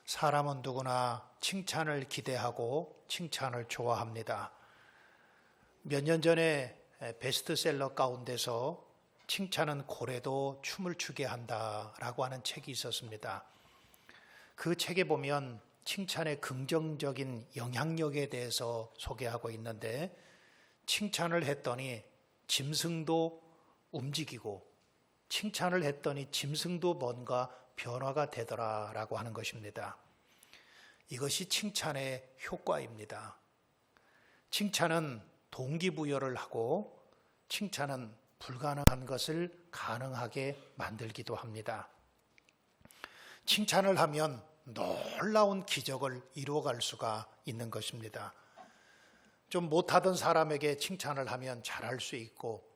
사람은 누구나 칭찬을 기대하고 칭찬을 좋아합니다. 몇 년 전에 베스트셀러 가운데서 칭찬은 고래도 춤을 추게 한다라고 하는 책이 있었습니다. 그 책에 보면 칭찬의 긍정적인 영향력에 대해서 소개하고 있는데, 칭찬을 했더니 짐승도 움직이고 칭찬을 했더니 짐승도 뭔가 변화가 되더라라고 하는 것입니다. 이것이 칭찬의 효과입니다. 칭찬은 동기부여를 하고 칭찬은 불가능한 것을 가능하게 만들기도 합니다. 칭찬을 하면 놀라운 기적을 이루어갈 수가 있는 것입니다. 좀 못하던 사람에게 칭찬을 하면 잘할 수 있고,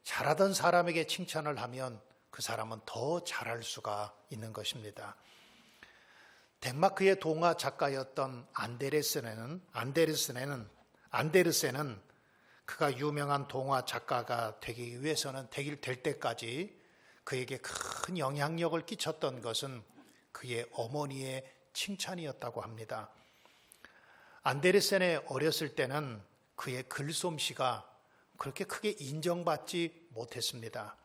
잘하던 사람에게 칭찬을 하면 그 사람은 더 잘할 수가 있는 것입니다. 덴마크의 동화 작가였던 안데르센은 그가 유명한 동화 작가가 되기 위해서는 될 때까지 그에게 큰 영향력을 끼쳤던 것은 그의 어머니의 칭찬이었다고 합니다. 안데르센의 어렸을 때는 그의 글솜씨가 그렇게 크게 인정받지 못했습니다.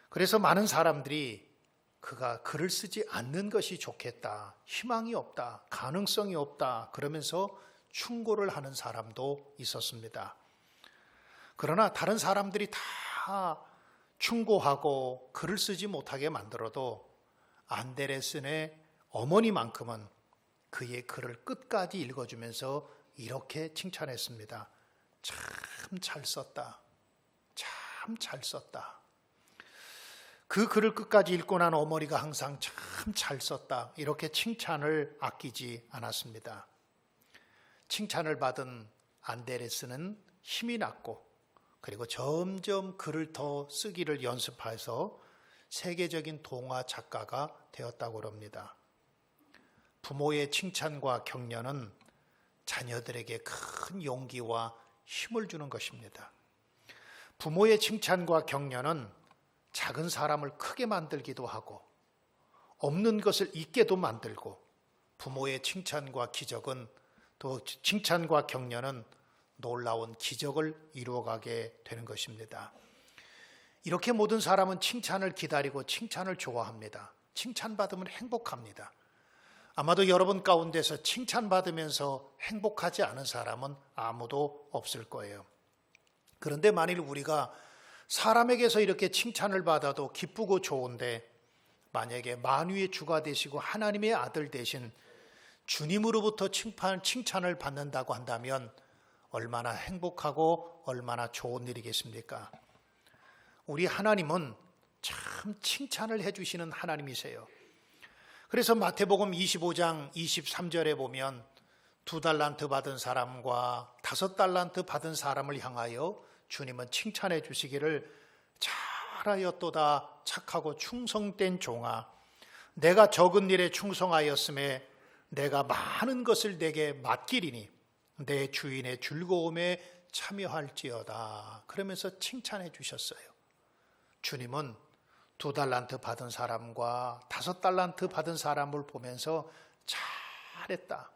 그래서 많은 사람들이 그가 글을 쓰지 않는 것이 좋겠다, 희망이 없다, 가능성이 없다 그러면서 충고를 하는 사람도 있었습니다. 그러나 다른 사람들이 다 충고하고 글을 쓰지 못하게 만들어도 안데르센의 어머니만큼은 그의 글을 끝까지 읽어주면서 이렇게 칭찬했습니다. 참 잘 썼다. 참 잘 썼다. 그 글을 끝까지 읽고 난 어머니가 항상 참 잘 썼다. 이렇게 칭찬을 아끼지 않았습니다. 칭찬을 받은 안데르센은 힘이 났고, 그리고 점점 글을 더 쓰기를 연습해서 세계적인 동화 작가가 되었다고 합니다. 부모의 칭찬과 격려는 자녀들에게 큰 용기와 힘을 주는 것입니다. 부모의 칭찬과 격려는 작은 사람을 크게 만들기도 하고 없는 것을 있게도 만들고, 부모의 칭찬과 칭찬과 격려는 놀라운 기적을 이루어가게 되는 것입니다. 이렇게 모든 사람은 칭찬을 기다리고 칭찬을 좋아합니다. 칭찬받으면 행복합니다. 아마도 여러분 가운데서 칭찬받으면서 행복하지 않은 사람은 아무도 없을 거예요. 그런데 만일 우리가 사람에게서 이렇게 칭찬을 받아도 기쁘고 좋은데, 만약에 만유의 주가 되시고 하나님의 아들 되신 주님으로부터 칭찬을 받는다고 한다면 얼마나 행복하고 얼마나 좋은 일이겠습니까? 우리 하나님은 참 칭찬을 해주시는 하나님이세요. 그래서 마태복음 25장 23절에 보면 2달란트 받은 사람과 5달란트 받은 사람을 향하여 주님은 칭찬해 주시기를, 잘하였도다 착하고 충성된 종아, 내가 적은 일에 충성하였음에 내가 많은 것을 내게 맡기리니 내 주인의 즐거움에 참여할지어다. 그러면서 칭찬해 주셨어요. 주님은 2달란트 받은 사람과 5달란트 받은 사람을 보면서 잘했다,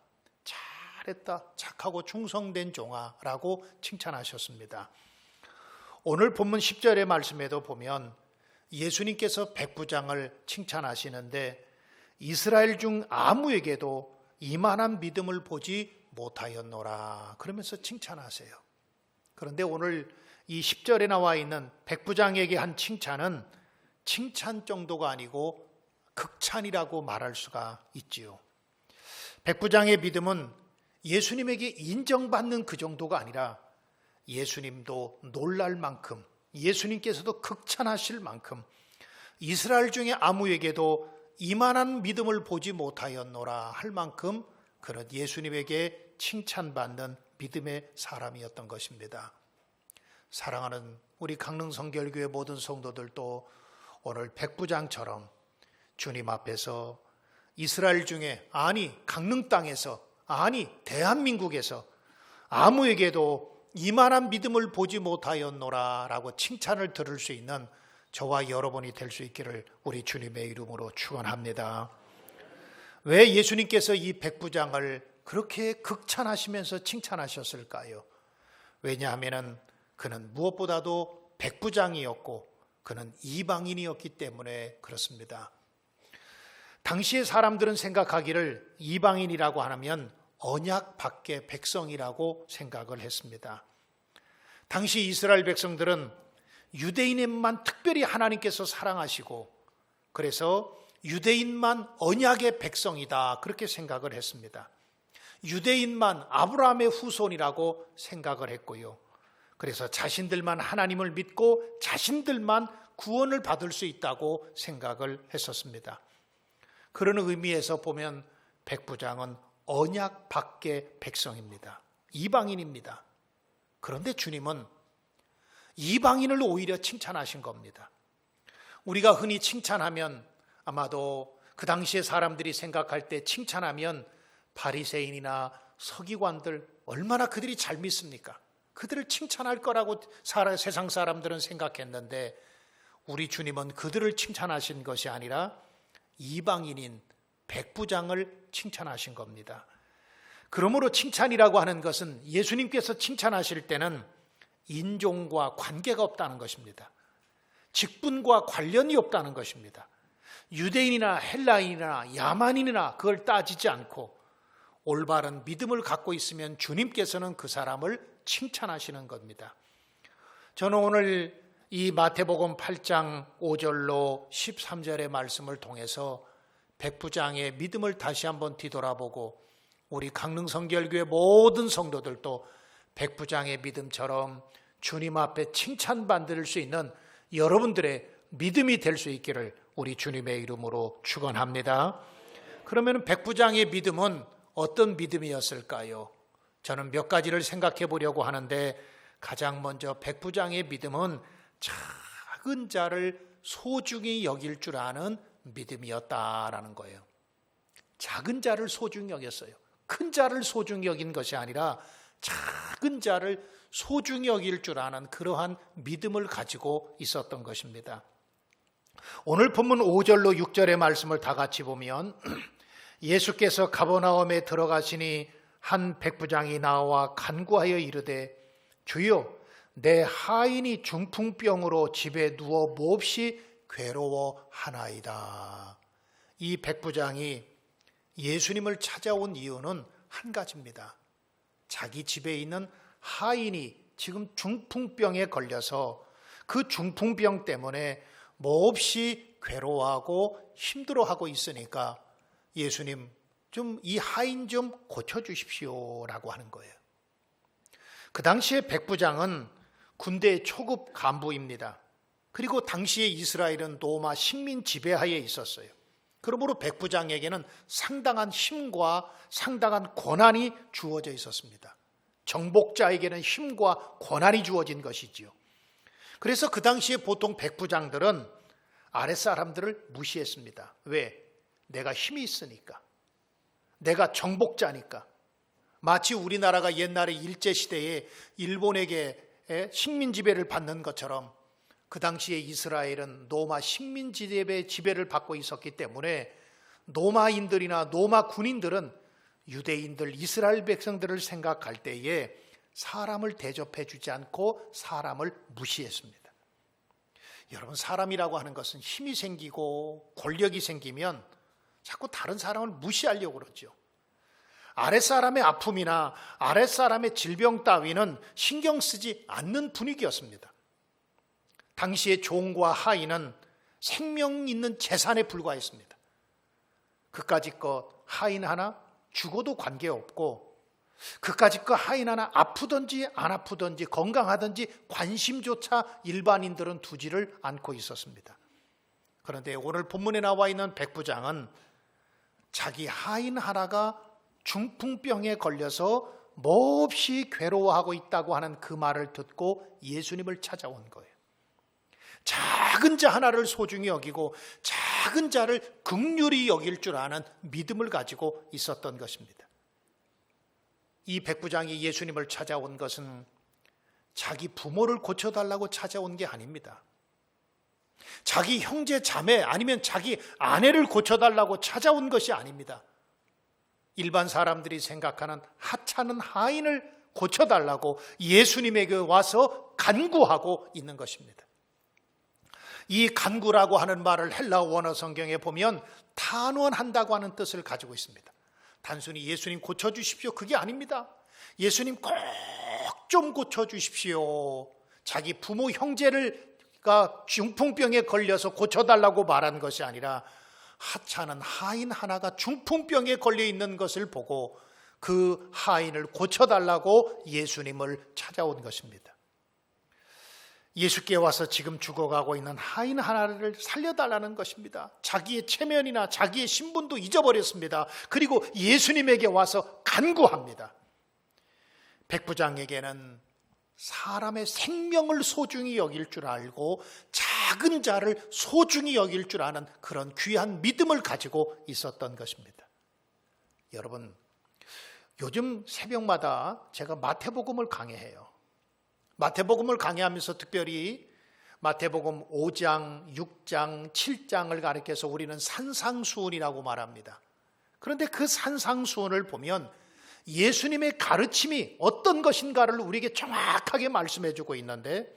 착하고 충성된 종아라고 칭찬하셨습니다. 오늘 본문 10절의 말씀에도 보면 예수님께서 백부장을 칭찬하시는데, 이스라엘 중 아무에게도 이만한 믿음을 보지 못하였노라 그러면서 칭찬하세요. 그런데 오늘 이 10절에 나와 있는 백부장에게 한 칭찬은 칭찬 정도가 아니고 극찬이라고 말할 수가 있지요. 백부장의 믿음은 예수님에게 인정받는 그 정도가 아니라 예수님도 놀랄 만큼, 예수님께서도 극찬하실 만큼, 이스라엘 중에 아무에게도 이만한 믿음을 보지 못하였노라 할 만큼 그런 예수님에게 칭찬받는 믿음의 사람이었던 것입니다. 사랑하는 우리 강릉성결교회 모든 성도들도 오늘 백부장처럼 주님 앞에서 이스라엘 중에, 아니 강릉 땅에서, 아니 대한민국에서 아무에게도 이만한 믿음을 보지 못하였노라 라고 칭찬을 들을 수 있는 저와 여러분이 될 수 있기를 우리 주님의 이름으로 축원합니다. 왜 예수님께서 이 백부장을 그렇게 극찬하시면서 칭찬하셨을까요? 왜냐하면 그는 무엇보다도 백부장이었고 그는 이방인이었기 때문에 그렇습니다. 당시의 사람들은 생각하기를 이방인이라고 하면 언약 밖의 백성이라고 생각을 했습니다. 당시 이스라엘 백성들은 유대인만 특별히 하나님께서 사랑하시고 그래서 유대인만 언약의 백성이다 그렇게 생각을 했습니다. 유대인만 아브라함의 후손이라고 생각을 했고요. 그래서 자신들만 하나님을 믿고 자신들만 구원을 받을 수 있다고 생각을 했었습니다. 그런 의미에서 보면 백부장은 언약 밖의 백성입니다. 이방인입니다. 그런데 주님은 이방인을 오히려 칭찬하신 겁니다. 우리가 흔히 칭찬하면 아마도 그 당시에 사람들이 생각할 때 칭찬하면 바리새인이나 서기관들 얼마나 그들이 잘 믿습니까? 그들을 칭찬할 거라고 세상 사람들은 생각했는데 우리 주님은 그들을 칭찬하신 것이 아니라 이방인인 백부장을 칭찬하신 겁니다. 그러므로 칭찬이라고 하는 것은 예수님께서 칭찬하실 때는 인종과 관계가 없다는 것입니다. 직분과 관련이 없다는 것입니다. 유대인이나 헬라인이나 야만인이나 그걸 따지지 않고 올바른 믿음을 갖고 있으면 주님께서는 그 사람을 칭찬하시는 겁니다. 저는 오늘 이 마태복음 8장 5절로 13절의 말씀을 통해서 백부장의 믿음을 다시 한번 뒤돌아보고 우리 강릉성결교회 모든 성도들도 백부장의 믿음처럼 주님 앞에 칭찬받을 수 있는 여러분들의 믿음이 될 수 있기를 우리 주님의 이름으로 축원합니다. 그러면 백부장의 믿음은 어떤 믿음이었을까요? 저는 몇 가지를 생각해 보려고 하는데 가장 먼저 백부장의 믿음은 작은 자를 소중히 여길 줄 아는 믿음이었다라는 거예요. 작은 자를 소중히 여겼어요. 큰 자를 소중히 여긴 것이 아니라 작은 자를 소중히 여길 줄 아는 그러한 믿음을 가지고 있었던 것입니다. 오늘 본문 5절로 6절의 말씀을 다 같이 보면 예수께서 가버나움에 들어가시니 한 백부장이 나와 간구하여 이르되 주여 내 하인이 중풍병으로 집에 누워 몹시 괴로워하나이다. 이 백부장이 예수님을 찾아온 이유는 한 가지입니다. 자기 집에 있는 하인이 지금 중풍병에 걸려서 그 중풍병 때문에 몹시 괴로워하고 힘들어하고 있으니까 예수님 좀 이 하인 좀 고쳐주십시오 라고 하는 거예요. 그 당시에 백부장은 군대의 초급 간부입니다. 그리고 당시에 이스라엘은 로마 식민 지배하에 있었어요. 그러므로 백부장에게는 상당한 힘과 상당한 권한이 주어져 있었습니다. 정복자에게는 힘과 권한이 주어진 것이지요. 그래서 그 당시에 보통 백부장들은 아랫사람들을 무시했습니다. 왜? 내가 힘이 있으니까. 내가 정복자니까. 마치 우리나라가 옛날에 일제시대에 일본에게 식민 지배를 받는 것처럼 그 당시에 이스라엘은 로마 식민 지배를 받고 있었기 때문에 로마인들이나 로마 군인들은 유대인들, 이스라엘 백성들을 생각할 때에 사람을 대접해 주지 않고 사람을 무시했습니다. 여러분, 사람이라고 하는 것은 힘이 생기고 권력이 생기면 자꾸 다른 사람을 무시하려고 그러죠. 아랫사람의 아픔이나 아랫사람의 질병 따위는 신경 쓰지 않는 분위기였습니다. 당시의 종과 하인은 생명 있는 재산에 불과했습니다. 그까짓 것 하인 하나 죽어도 관계없고 그까짓 것 하인 하나 아프든지 안 아프든지 건강하든지 관심조차 일반인들은 두지를 않고 있었습니다. 그런데 오늘 본문에 나와 있는 백부장은 자기 하인 하나가 중풍병에 걸려서 몹시 괴로워하고 있다고 하는 그 말을 듣고 예수님을 찾아온 거예요. 작은 자 하나를 소중히 여기고 작은 자를 긍휼히 여길 줄 아는 믿음을 가지고 있었던 것입니다. 이 백부장이 예수님을 찾아온 것은 자기 부모를 고쳐달라고 찾아온 게 아닙니다. 자기 형제 자매 아니면 자기 아내를 고쳐달라고 찾아온 것이 아닙니다. 일반 사람들이 생각하는 하찮은 하인을 고쳐달라고 예수님에게 와서 간구하고 있는 것입니다. 이 간구라고 하는 말을 헬라어 원어 성경에 보면 탄원한다고 하는 뜻을 가지고 있습니다. 단순히 예수님 고쳐주십시오, 그게 아닙니다. 예수님 꼭 좀 고쳐주십시오. 자기 부모 형제가 중풍병에 걸려서 고쳐달라고 말한 것이 아니라 하찮은 하인 하나가 중풍병에 걸려 있는 것을 보고 그 하인을 고쳐달라고 예수님을 찾아온 것입니다. 예수께 와서 지금 죽어가고 있는 하인 하나를 살려달라는 것입니다. 자기의 체면이나 자기의 신분도 잊어버렸습니다. 그리고 예수님에게 와서 간구합니다. 백부장에게는 사람의 생명을 소중히 여길 줄 알고 작은 자를 소중히 여길 줄 아는 그런 귀한 믿음을 가지고 있었던 것입니다. 여러분, 요즘 새벽마다 제가 마태복음을 강해해요. 마태복음을 강해하면서 특별히 마태복음 5장, 6장, 7장을 가리켜서 우리는 산상수훈이라고 말합니다. 그런데 그 산상수훈을 보면 예수님의 가르침이 어떤 것인가를 우리에게 정확하게 말씀해 주고 있는데,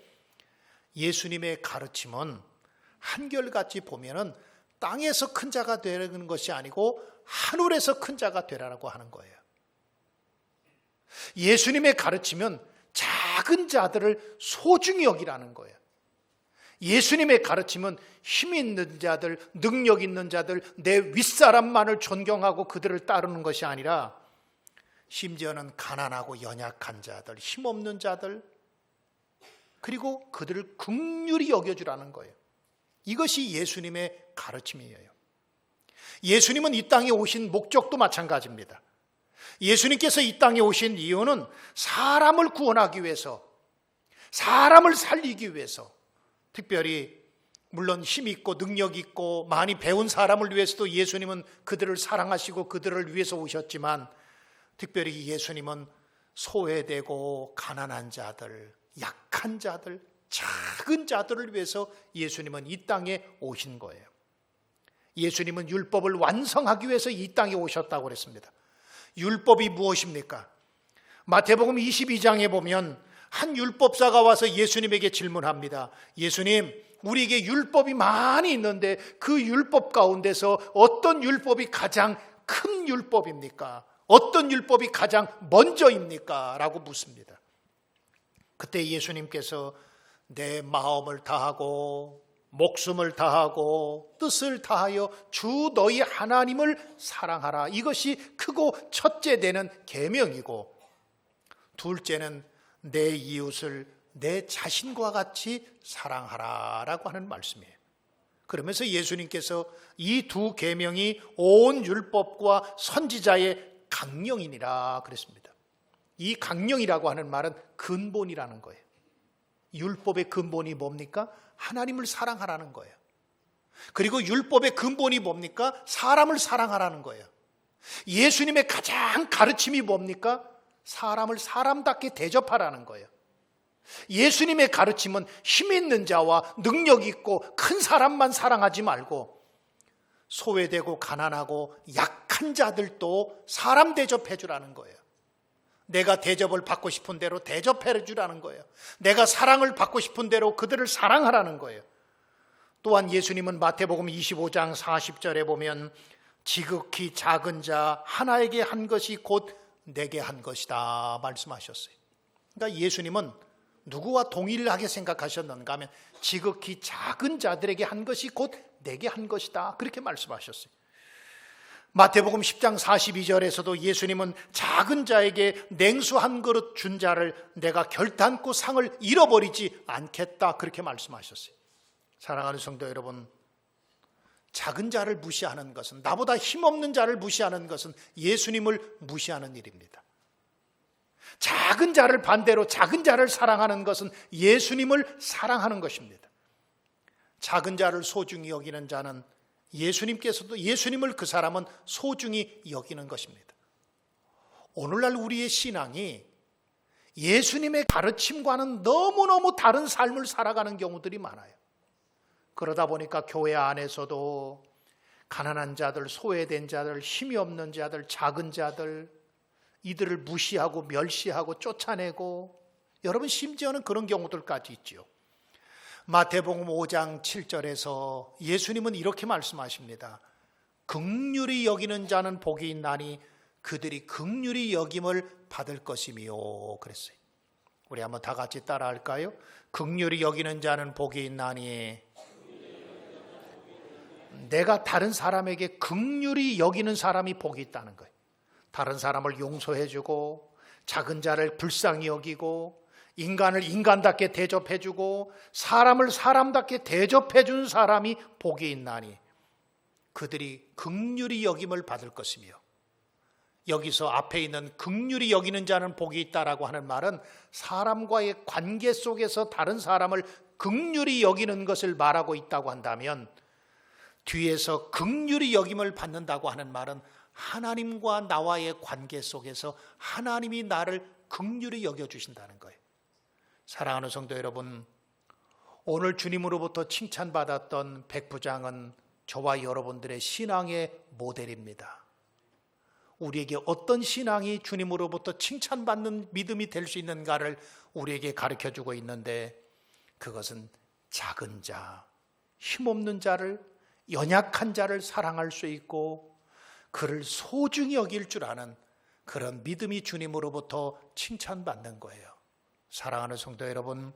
예수님의 가르침은 한결같이 보면은 땅에서 큰 자가 되는 것이 아니고 하늘에서 큰 자가 되라고 하는 거예요. 예수님의 가르침은 작은 자들을 소중히 여기라는 거예요. 예수님의 가르침은 힘 있는 자들, 능력 있는 자들, 내 윗사람만을 존경하고 그들을 따르는 것이 아니라 심지어는 가난하고 연약한 자들, 힘없는 자들, 그리고 그들을 긍휼히 여겨주라는 거예요. 이것이 예수님의 가르침이에요. 예수님은 이 땅에 오신 목적도 마찬가지입니다. 예수님께서 이 땅에 오신 이유는 사람을 구원하기 위해서, 사람을 살리기 위해서, 특별히 물론 힘 있고 능력 있고 많이 배운 사람을 위해서도 예수님은 그들을 사랑하시고 그들을 위해서 오셨지만, 특별히 예수님은 소외되고 가난한 자들, 약한 자들, 작은 자들을 위해서 예수님은 이 땅에 오신 거예요. 예수님은 율법을 완성하기 위해서 이 땅에 오셨다고 그랬습니다. 율법이 무엇입니까? 마태복음 22장에 보면 한 율법사가 와서 예수님에게 질문합니다. 예수님, 우리에게 율법이 많이 있는데 그 율법 가운데서 어떤 율법이 가장 큰 율법입니까? 어떤 율법이 가장 먼저입니까? 라고 묻습니다. 그때 예수님께서 내 마음을 다하고 목숨을 다하고 뜻을 다하여 주 너희 하나님을 사랑하라. 이것이 크고 첫째 되는 계명이고, 둘째는 내 이웃을 내 자신과 같이 사랑하라 라고 하는 말씀이에요. 그러면서 예수님께서 이 두 계명이 온 율법과 선지자의 강령이니라 그랬습니다. 이 강령이라고 하는 말은 근본이라는 거예요. 율법의 근본이 뭡니까? 하나님을 사랑하라는 거예요. 그리고 율법의 근본이 뭡니까? 사람을 사랑하라는 거예요. 예수님의 가장 가르침이 뭡니까? 사람을 사람답게 대접하라는 거예요. 예수님의 가르침은 힘 있는 자와 능력 있고 큰 사람만 사랑하지 말고 소외되고 가난하고 약한 자들도 사람 대접해 주라는 거예요. 내가 대접을 받고 싶은 대로 대접해 주라는 거예요. 내가 사랑을 받고 싶은 대로 그들을 사랑하라는 거예요. 또한 예수님은 마태복음 25장 40절에 보면 지극히 작은 자 하나에게 한 것이 곧 내게 한 것이다 말씀하셨어요. 그러니까 예수님은 누구와 동일하게 생각하셨는가 하면 지극히 작은 자들에게 한 것이 곧 내게 한 것이다 그렇게 말씀하셨어요. 마태복음 10장 42절에서도 예수님은 작은 자에게 냉수 한 그릇 준 자를 내가 결단코 상을 잃어버리지 않겠다 그렇게 말씀하셨어요. 사랑하는 성도 여러분, 작은 자를 무시하는 것은, 나보다 힘없는 자를 무시하는 것은 예수님을 무시하는 일입니다. 작은 자를 반대로 작은 자를 사랑하는 것은 예수님을 사랑하는 것입니다. 작은 자를 소중히 여기는 자는 예수님께서도, 예수님을 그 사람은 소중히 여기는 것입니다. 오늘날 우리의 신앙이 예수님의 가르침과는 너무너무 다른 삶을 살아가는 경우들이 많아요. 그러다 보니까 교회 안에서도 가난한 자들, 소외된 자들, 힘이 없는 자들, 작은 자들, 이들을 무시하고 멸시하고 쫓아내고, 여러분 심지어는 그런 경우들까지 있죠. 마태복음 5장 7절에서 예수님은 이렇게 말씀하십니다. 긍휼히 여기는 자는 복이 있나니 그들이 긍휼히 여김을 받을 것이미요. 그랬어요. 우리 한번 다 같이 따라 할까요? 긍휼히 여기는 자는 복이 있나니, 내가 다른 사람에게 긍휼히 여기는 사람이 복이 있다는 거예요. 다른 사람을 용서해주고, 작은 자를 불쌍히 여기고, 인간을 인간답게 대접해주고, 사람을 사람답게 대접해준 사람이 복이 있나니 그들이 긍휼히 여김을 받을 것이며, 여기서 앞에 있는 긍휼히 여기는 자는 복이 있다라고 하는 말은 사람과의 관계 속에서 다른 사람을 긍휼히 여기는 것을 말하고 있다고 한다면, 뒤에서 긍휼히 여김을 받는다고 하는 말은 하나님과 나와의 관계 속에서 하나님이 나를 긍휼히 여겨주신다는 거예요. 사랑하는 성도 여러분, 오늘 주님으로부터 칭찬받았던 백부장은 저와 여러분들의 신앙의 모델입니다. 우리에게 어떤 신앙이 주님으로부터 칭찬받는 믿음이 될 수 있는가를 우리에게 가르쳐주고 있는데, 그것은 작은 자, 힘없는 자를, 연약한 자를 사랑할 수 있고 그를 소중히 여길 줄 아는 그런 믿음이 주님으로부터 칭찬받는 거예요. 사랑하는 성도 여러분,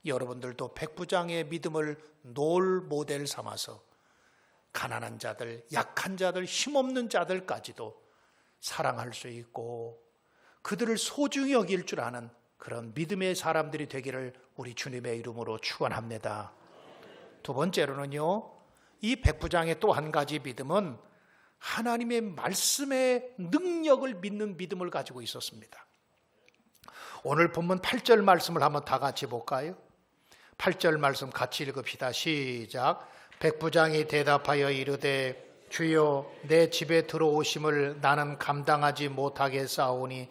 여러분들도 백부장의 믿음을 롤 모델 삼아서 가난한 자들, 약한 자들, 힘없는 자들까지도 사랑할 수 있고 그들을 소중히 여길 줄 아는 그런 믿음의 사람들이 되기를 우리 주님의 이름으로 축원합니다. 두 번째로는요, 이 백부장의 또 한 가지 믿음은 하나님의 말씀의 능력을 믿는 믿음을 가지고 있었습니다. 오늘 본문 8절 말씀을 한번 다 같이 볼까요? 8절 말씀 같이 읽읍시다. 시작. 백부장이 대답하여 이르되 주여, 내 집에 들어오심을 나는 감당하지 못하겠사오니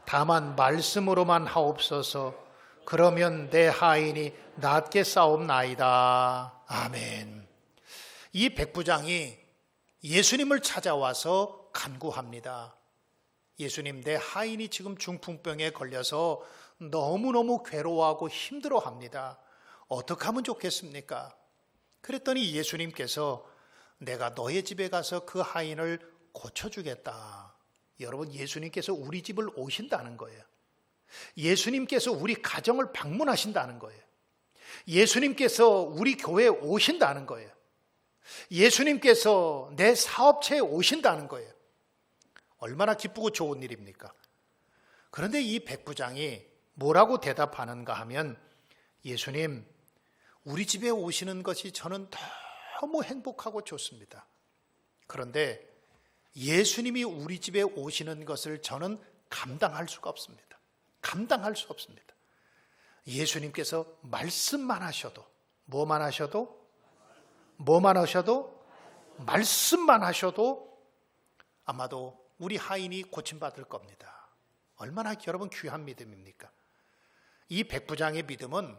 다만 말씀으로만 하옵소서. 그러면 내 하인이 낫게 싸움나이다. 아멘. 이 백부장이 예수님을 찾아와서 간구합니다. 예수님, 내 하인이 지금 중풍병에 걸려서 너무너무 괴로워하고 힘들어합니다. 어떻게 하면 좋겠습니까? 그랬더니 예수님께서 내가 너의 집에 가서 그 하인을 고쳐주겠다. 여러분, 예수님께서 우리 집을 오신다는 거예요. 예수님께서 우리 가정을 방문하신다는 거예요. 예수님께서 우리 교회에 오신다는 거예요. 예수님께서 내 사업체에 오신다는 거예요. 얼마나 기쁘고 좋은 일입니까? 그런데 이 백부장이 뭐라고 대답하는가 하면, 예수님, 우리 집에 오시는 것이 저는 너무 행복하고 좋습니다. 그런데 예수님이 우리 집에 오시는 것을 저는 감당할 수가 없습니다. 감당할 수 없습니다. 예수님께서 말씀만 하셔도, 뭐만 하셔도, 말씀만 하셔도 아마도 우리 하인이 고침받을 겁니다. 얼마나 여러분 귀한 믿음입니까? 이 백부장의 믿음은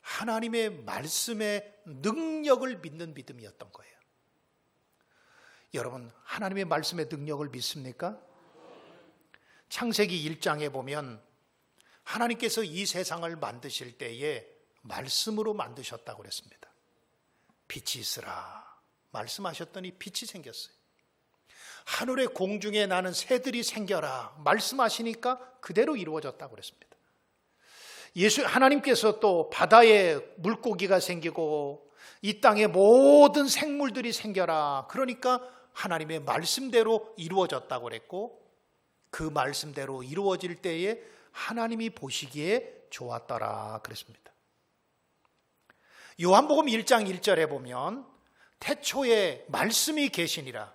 하나님의 말씀의 능력을 믿는 믿음이었던 거예요. 여러분, 하나님의 말씀의 능력을 믿습니까? 창세기 1장에 보면 하나님께서 이 세상을 만드실 때에 말씀으로 만드셨다고 그랬습니다. 빛이 있으라 말씀하셨더니 빛이 생겼어요. 하늘의 공중에 나는 새들이 생겨라 말씀하시니까 그대로 이루어졌다고 그랬습니다. 하나님께서 또 바다에 물고기가 생기고 이 땅에 모든 생물들이 생겨라, 그러니까 하나님의 말씀대로 이루어졌다고 그랬고, 그 말씀대로 이루어질 때에 하나님이 보시기에 좋았더라 그랬습니다. 요한복음 1장 1절에 보면 태초에 말씀이 계시니라,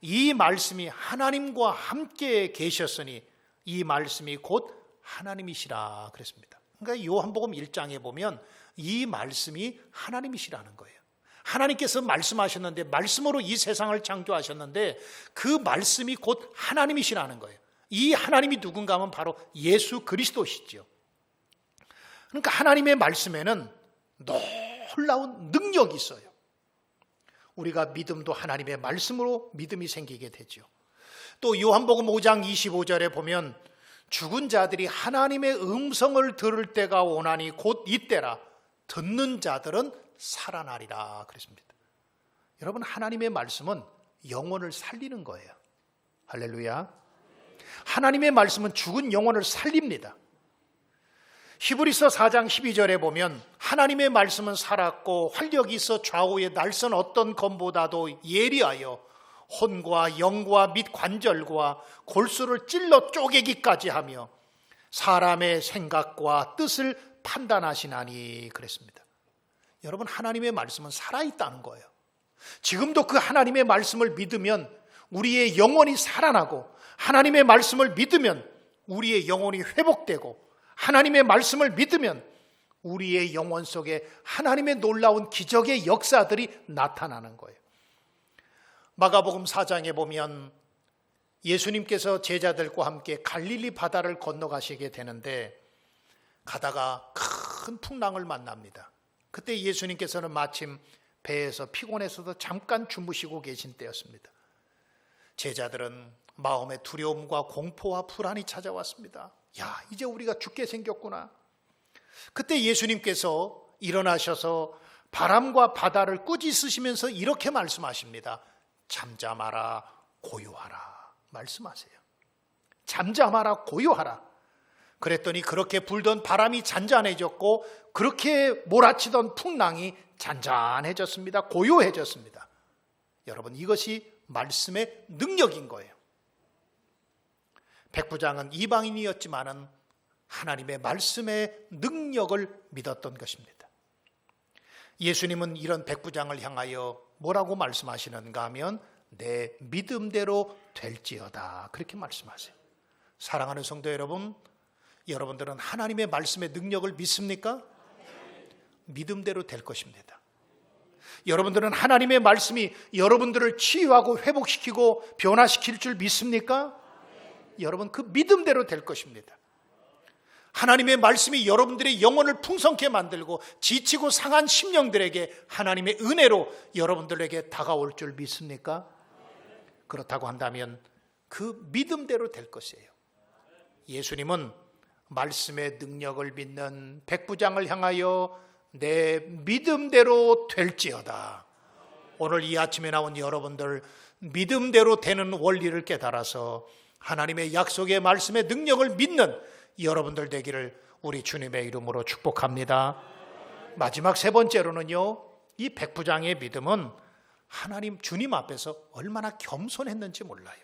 이 말씀이 하나님과 함께 계셨으니 이 말씀이 곧 하나님이시라 그랬습니다. 그러니까 요한복음 1장에 보면 이 말씀이 하나님이시라는 거예요. 하나님께서 말씀하셨는데, 말씀으로 이 세상을 창조하셨는데 그 말씀이 곧 하나님이시라는 거예요. 이 하나님이 누군가 하면 바로 예수 그리스도시죠. 그러니까 하나님의 말씀에는 놀라운 능력이 있어요. 우리가 믿음도 하나님의 말씀으로 믿음이 생기게 되죠. 또 요한복음 5장 25절에 보면 죽은 자들이 하나님의 음성을 들을 때가 오나니 곧 이때라 듣는 자들은 살아나리라 그랬습니다. 여러분, 하나님의 말씀은 영혼을 살리는 거예요. 할렐루야. 하나님의 말씀은 죽은 영혼을 살립니다. 히브리서 4장 12절에 보면 하나님의 말씀은 살았고 활력이 있어 좌우에 날선 어떤 검보다도 예리하여 혼과 영과 및 관절과 골수를 찔러 쪼개기까지 하며 사람의 생각과 뜻을 판단하시나니 그랬습니다. 여러분, 하나님의 말씀은 살아있다는 거예요. 지금도 그 하나님의 말씀을 믿으면 우리의 영혼이 살아나고, 하나님의 말씀을 믿으면 우리의 영혼이 회복되고, 하나님의 말씀을 믿으면 우리의 영혼 속에 하나님의 놀라운 기적의 역사들이 나타나는 거예요. 마가복음 4장에 보면 예수님께서 제자들과 함께 갈릴리 바다를 건너가시게 되는데 가다가 큰 풍랑을 만납니다. 그때 예수님께서는 마침 배에서 피곤해서도 잠깐 주무시고 계신 때였습니다. 제자들은 마음의 두려움과 공포와 불안이 찾아왔습니다. 야, 이제 우리가 죽게 생겼구나. 그때 예수님께서 일어나셔서 바람과 바다를 꾸짖으시면서 이렇게 말씀하십니다. 잠잠하라, 고요하라 말씀하세요. 잠잠하라, 고요하라. 그랬더니 그렇게 불던 바람이 잔잔해졌고 그렇게 몰아치던 풍랑이 잔잔해졌습니다. 고요해졌습니다. 여러분, 이것이 말씀의 능력인 거예요. 백부장은 이방인이었지만은 하나님의 말씀의 능력을 믿었던 것입니다. 예수님은 이런 백부장을 향하여 뭐라고 말씀하시는가 하면 내 믿음대로 될지어다 그렇게 말씀하세요. 사랑하는 성도 여러분, 여러분들은 하나님의 말씀의 능력을 믿습니까? 믿음대로 될 것입니다. 여러분들은 하나님의 말씀이 여러분들을 치유하고 회복시키고 변화시킬 줄 믿습니까? 여러분, 그 믿음대로 될 것입니다. 하나님의 말씀이 여러분들의 영혼을 풍성케 만들고 지치고 상한 심령들에게 하나님의 은혜로 여러분들에게 다가올 줄 믿습니까? 그렇다고 한다면 그 믿음대로 될 것이에요. 예수님은 말씀의 능력을 믿는 백부장을 향하여 내 믿음대로 될지어다. 오늘 이 아침에 나온 여러분들 믿음대로 되는 원리를 깨달아서 하나님의 약속의 말씀의 능력을 믿는 여러분들 되기를 우리 주님의 이름으로 축복합니다. 마지막 세 번째로는요, 이 백부장의 믿음은 하나님 주님 앞에서 얼마나 겸손했는지 몰라요.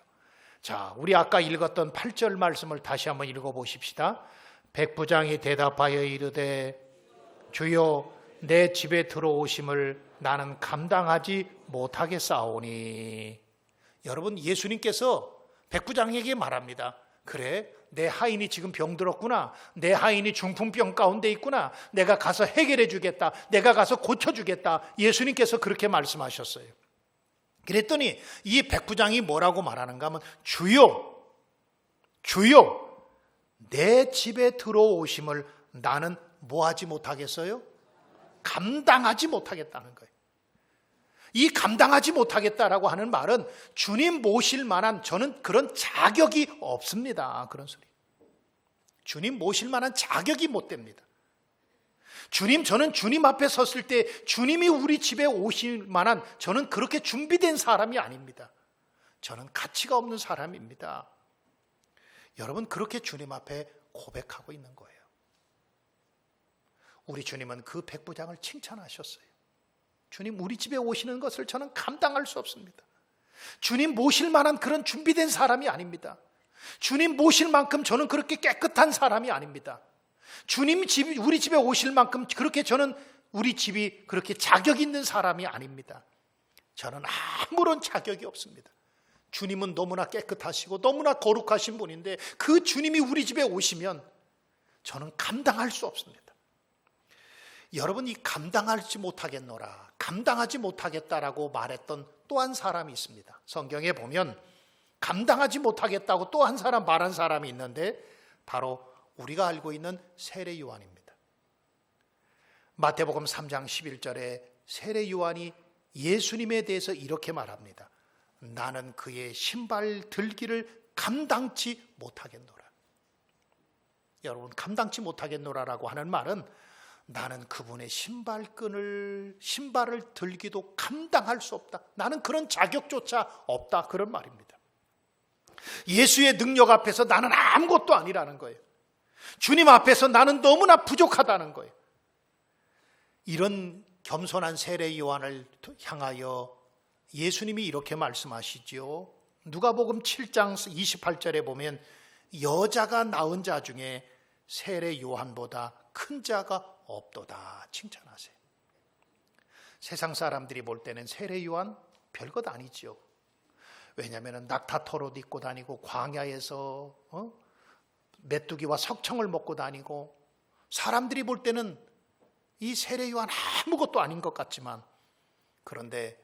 자, 우리 아까 읽었던 8절 말씀을 다시 한번 읽어보십시다. 백부장이 대답하여 이르되 주여 내 집에 들어오심을 나는 감당하지 못하겠사오니. 여러분, 예수님께서 백부장에게 말합니다. 그래, 내 하인이 지금 병들었구나. 내 하인이 중풍병 가운데 있구나. 내가 가서 해결해 주겠다. 내가 가서 고쳐주겠다. 예수님께서 그렇게 말씀하셨어요. 그랬더니 이 백부장이 뭐라고 말하는가 하면 주여, 주여 내 집에 들어오심을 나는 뭐하지 못하겠어요? 감당하지 못하겠다는 거예요. 이 감당하지 못하겠다라고 하는 말은 주님 모실 만한 저는 그런 자격이 없습니다. 그런 소리. 주님 모실 만한 자격이 못 됩니다. 주님, 저는 주님 앞에 섰을 때 주님이 우리 집에 오실 만한 저는 그렇게 준비된 사람이 아닙니다. 저는 가치가 없는 사람입니다. 여러분, 그렇게 주님 앞에 고백하고 있는 거예요. 우리 주님은 그 백부장을 칭찬하셨어요. 주님, 우리 집에 오시는 것을 저는 감당할 수 없습니다. 주님 모실 만한 그런 준비된 사람이 아닙니다. 주님 모실 만큼 저는 그렇게 깨끗한 사람이 아닙니다. 주님 집, 우리 집에 오실 만큼 그렇게 저는 우리 집이 그렇게 자격 있는 사람이 아닙니다. 저는 아무런 자격이 없습니다. 주님은 너무나 깨끗하시고 너무나 거룩하신 분인데 그 주님이 우리 집에 오시면 저는 감당할 수 없습니다. 여러분, 이 감당하지 못하겠노라, 감당하지 못하겠다라고 말했던 또 한 사람이 있습니다. 성경에 보면 감당하지 못하겠다고 또 한 사람 말한 사람이 있는데 바로 우리가 알고 있는 세례 요한입니다. 마태복음 3장 11절에 세례 요한이 예수님에 대해서 이렇게 말합니다. 나는 그의 신발 들기를 감당치 못하겠노라. 여러분, 감당치 못하겠노라라고 하는 말은 나는 그분의 신발을 들기도 감당할 수 없다. 나는 그런 자격조차 없다. 그런 말입니다. 예수의 능력 앞에서 나는 아무것도 아니라는 거예요. 주님 앞에서 나는 너무나 부족하다는 거예요. 이런 겸손한 세례 요한을 향하여 예수님이 이렇게 말씀하시죠. 누가복음 7장 28절에 보면 여자가 낳은 자 중에 세례 요한보다 큰 자가 없도다 칭찬하세요. 세상 사람들이 볼 때는 세례 요한 별것 아니죠. 왜냐하면 낙타털옷 입고 다니고 광야에서 메뚜기와 석청을 먹고 다니고, 사람들이 볼 때는 이 세례 요한 아무것도 아닌 것 같지만, 그런데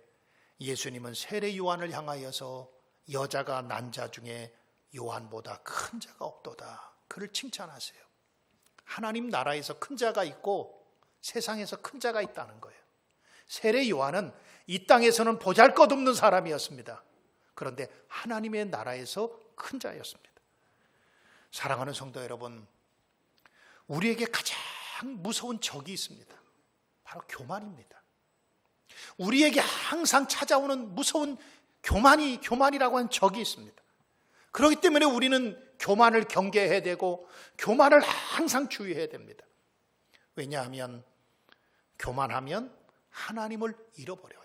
예수님은 세례 요한을 향하여서 여자가 난 자 중에 요한보다 큰 자가 없도다, 그를 칭찬하세요. 하나님 나라에서 큰 자가 있고 세상에서 큰 자가 있다는 거예요. 세례 요한은 이 땅에서는 보잘것없는 사람이었습니다. 그런데 하나님의 나라에서 큰 자였습니다. 사랑하는 성도 여러분, 우리에게 가장 무서운 적이 있습니다. 바로 교만입니다. 우리에게 항상 찾아오는 무서운 교만이라고 하는 적이 있습니다. 그렇기 때문에 우리는 교만을 경계해야 되고 교만을 항상 주의해야 됩니다. 왜냐하면 교만하면 하나님을 잃어버려요.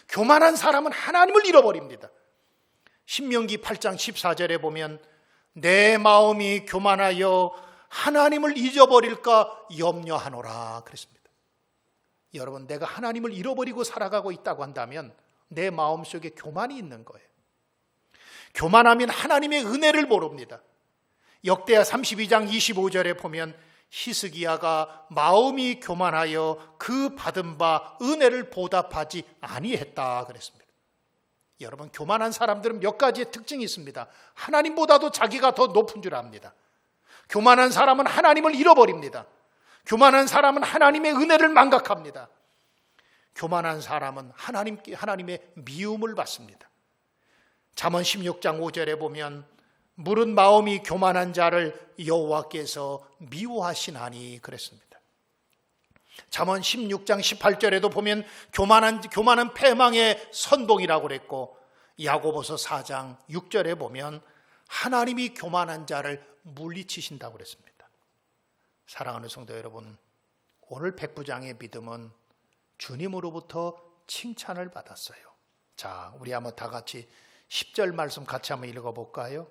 교만한 사람은 하나님을 잃어버립니다. 신명기 8장 14절에 보면 내 마음이 교만하여 하나님을 잊어버릴까 염려하노라 그랬습니다. 여러분, 내가 하나님을 잃어버리고 살아가고 있다고 한다면 내 마음속에 교만이 있는 거예요. 교만하면 하나님의 은혜를 모릅니다. 역대하 32장 25절에 보면 히스기야가 마음이 교만하여 그 받은 바 은혜를 보답하지 아니했다 그랬습니다. 여러분, 교만한 사람들은 몇 가지의 특징이 있습니다. 하나님보다도 자기가 더 높은 줄 압니다. 교만한 사람은 하나님을 잃어버립니다. 교만한 사람은 하나님의 은혜를 망각합니다. 교만한 사람은 하나님의 미움을 받습니다. 잠언 16장 5절에 보면 물은 마음이 교만한 자를 여호와께서 미워하시나니 그랬습니다. 잠언 16장 18절에도 보면 교만은 패망의 선봉이라고 그랬고, 야고보서 4장 6절에 보면 하나님이 교만한 자를 물리치신다고 그랬습니다. 사랑하는 성도 여러분, 오늘 백부장의 믿음은 주님으로부터 칭찬을 받았어요. 자, 우리 한번 다 같이 10절 말씀 같이 한번 읽어볼까요?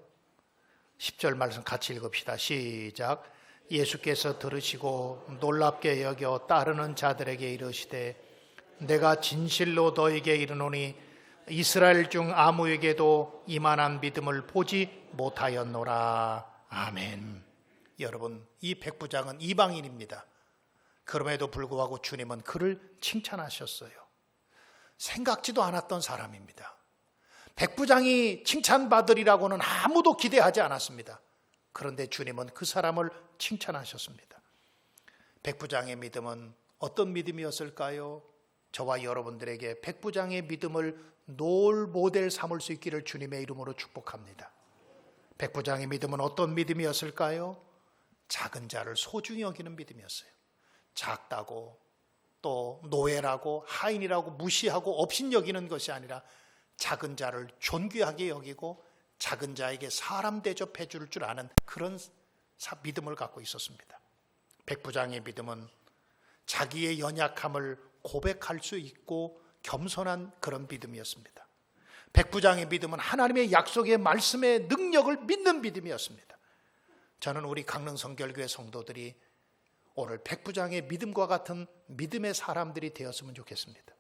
10절 말씀 같이 읽읍시다. 시작. 예수께서 들으시고 놀랍게 여겨 따르는 자들에게 이르시되 내가 진실로 너에게 이르노니 이스라엘 중 아무에게도 이만한 믿음을 보지 못하였노라. 아멘. 여러분, 이 백부장은 이방인입니다. 그럼에도 불구하고 주님은 그를 칭찬하셨어요. 생각지도 않았던 사람입니다. 백부장이 칭찬받으리라고는 아무도 기대하지 않았습니다. 그런데 주님은 그 사람을 칭찬하셨습니다. 백부장의 믿음은 어떤 믿음이었을까요? 저와 여러분들에게 백부장의 믿음을 롤 모델 삼을 수 있기를 주님의 이름으로 축복합니다. 백부장의 믿음은 어떤 믿음이었을까요? 작은 자를 소중히 여기는 믿음이었어요. 작다고 또 노예라고 하인이라고 무시하고 업신여기는 것이 아니라 작은 자를 존귀하게 여기고 작은 자에게 사람 대접해 줄 아는 그런 믿음을 갖고 있었습니다. 백부장의 믿음은 자기의 연약함을 고백할 수 있고 겸손한 그런 믿음이었습니다. 백부장의 믿음은 하나님의 약속의 말씀의 능력을 믿는 믿음이었습니다. 저는 우리 강릉성결교회 성도들이 오늘 백부장의 믿음과 같은 믿음의 사람들이 되었으면 좋겠습니다.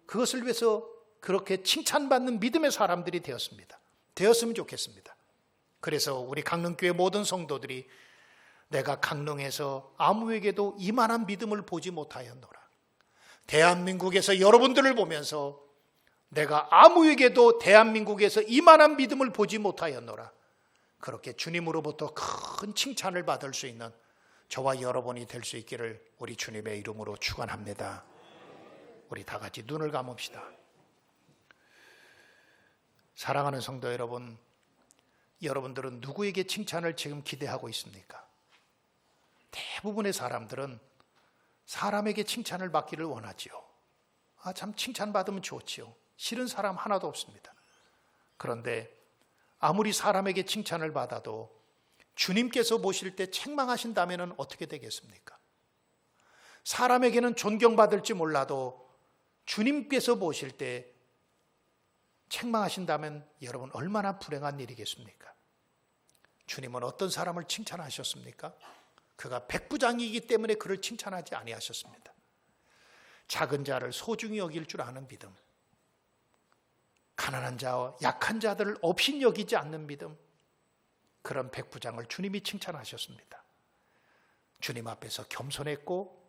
그것을 위해서 그렇게 칭찬받는 믿음의 사람들이 되었으면 좋겠습니다. 그래서 우리 강릉교회 모든 성도들이 내가 강릉에서 아무에게도 이만한 믿음을 보지 못하였노라. 대한민국에서 여러분들을 보면서 내가 아무에게도 대한민국에서 이만한 믿음을 보지 못하였노라. 그렇게 주님으로부터 큰 칭찬을 받을 수 있는 저와 여러분이 될 수 있기를 우리 주님의 이름으로 축원합니다. 우리 다 같이 눈을 감읍시다. 사랑하는 성도 여러분, 여러분들은 누구에게 칭찬을 지금 기대하고 있습니까? 대부분의 사람들은 사람에게 칭찬을 받기를 원하지요. 참 칭찬받으면 좋지요. 싫은 사람 하나도 없습니다. 그런데 아무리 사람에게 칭찬을 받아도 주님께서 보실 때 책망하신다면 어떻게 되겠습니까? 사람에게는 존경받을지 몰라도 주님께서 보실 때 책망하신다면 여러분 얼마나 불행한 일이겠습니까? 주님은 어떤 사람을 칭찬하셨습니까? 그가 백부장이기 때문에 그를 칭찬하지 아니하셨습니다. 작은 자를 소중히 여길 줄 아는 믿음, 가난한 자와 약한 자들을 업신 여기지 않는 믿음, 그런 백부장을 주님이 칭찬하셨습니다. 주님 앞에서 겸손했고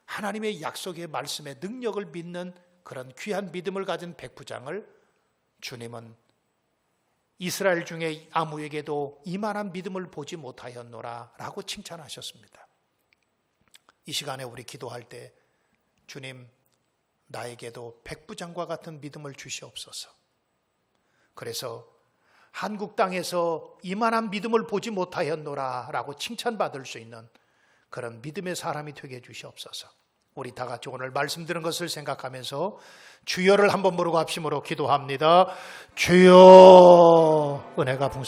하나님의 약속의 말씀의 능력을 믿는 그런 귀한 믿음을 가진 백부장을 주님은 이스라엘 중에 아무에게도 이만한 믿음을 보지 못하였노라 라고 칭찬하셨습니다. 이 시간에 우리 기도할 때 주님, 나에게도 백부장과 같은 믿음을 주시옵소서. 그래서 한국 땅에서 이만한 믿음을 보지 못하였노라 라고 칭찬받을 수 있는 그런 믿음의 사람이 되게 해주시옵소서. 우리 다 같이 오늘 말씀 들은 것을 생각하면서 주여를 한번 부르고 합심으로 기도합니다. 주여, 은혜가